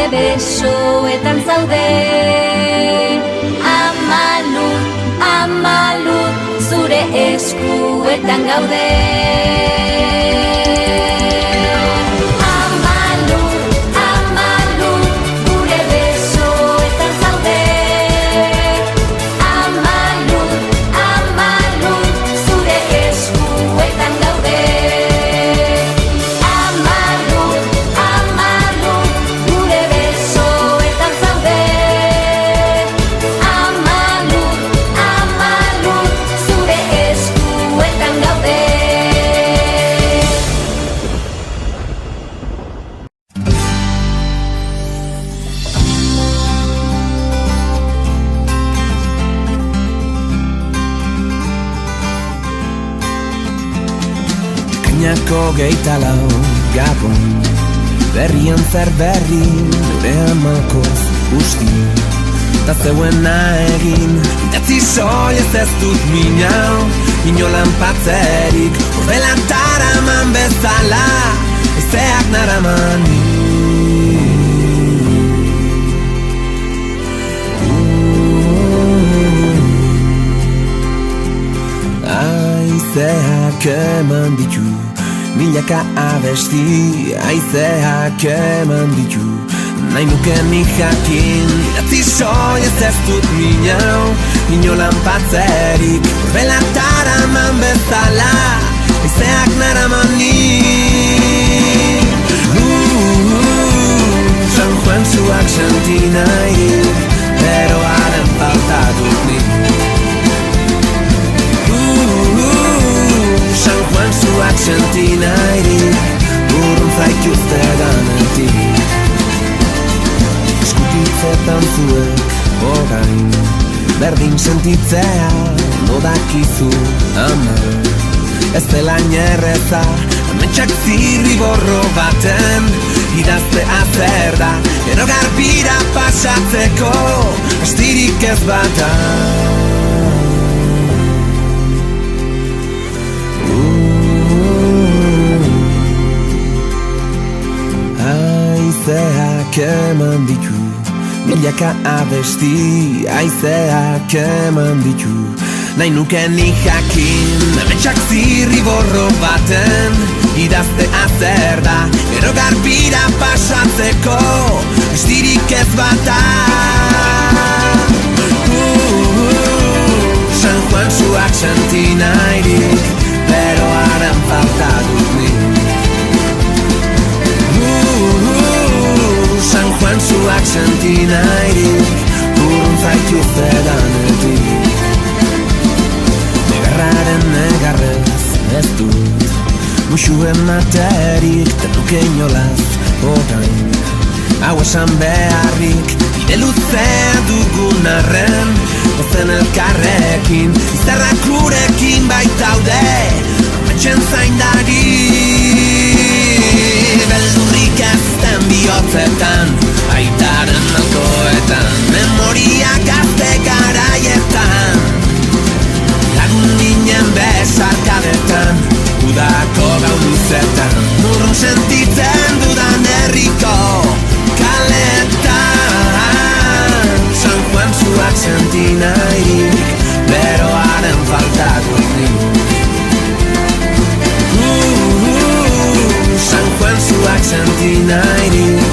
besoetan zaude. Amalur, zure eskuetan gaude. Amalur, gure besoetan zaude. Amalur, zure eskuetan gaude. Amalur, gure besoetan zaude. Amalur, zure eskuetan gaude. Ekainako 24 Gabon, berrian zer berri, nire amakoz usti. Ta zeuena egin, idatzi soilez ez dut minau, inolan patzerik, ordelan taraman bezala, ezeak naramani. Aizeak eman ditu, milaka abesti, aizeak eman ditu. Nahi nuke nik jakin, idatzi soilez ez dut minau, inolan patzerik, ordelan taraman bezala, aizeak naramani. San Juan zuak senti nahi, beroaren falta dut nik. San Juan zuak senti nahi, urrun zaituzte ganetik. Eskutitzetan zuek orain, berdin sentitzea nodakizu ama. Ez dela inerreza, ametsak zirriborro baten, idaztea zer da, gero garbira pasatzeko, astirik ez bata. luzeak eman ditu, milaka abesti haizeak eman ditu. Nahi nuke nik jakin, ametsak zirriborro baten idaztea zer da, gero garbira pasatzeko estirik ez bata. San Juan zuak senti nahirik, pero haren falta dut nik. San Juan zuak senti nahirik, urrun zaitu zedanetik. Negarraren negarrez ez dut musu ematerik, tenuke inolaz orain hau esan beharrik. Bide luzea dugun arren, gozen elkarrekin, izarrak gurekin baitaude, ametxen zaindari. Beldurrik ezten bihotzetan, aitaren alkoetan, memoria gazte garaietan, lagun ginen besarkadetan, udako gau luzetan, urrun sentitzen dudan herriko kaletan. San Juan zuak senti nahirik, bero haren falta dut nik. San Juan zuak senti nahirik,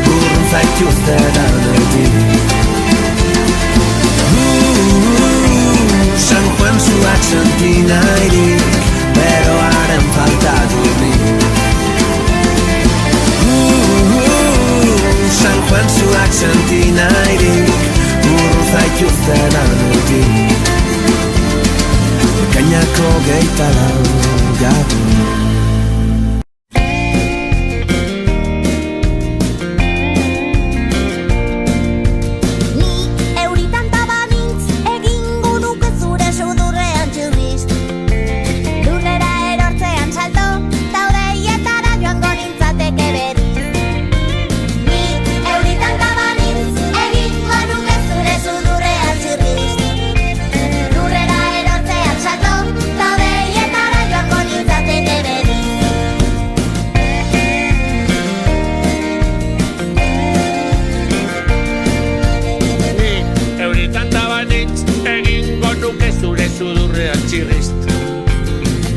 urrun zaitu zedanetik. San Juan zuak senti nahirik, bero haren falta dut nik. San Juan zuak senti nahirik, urrun zaitu zedanetik. Kainako geitalau gabun.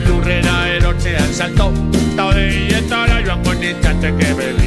Lurrera erortzean salto, ta hodeietara joango nintzateke bere.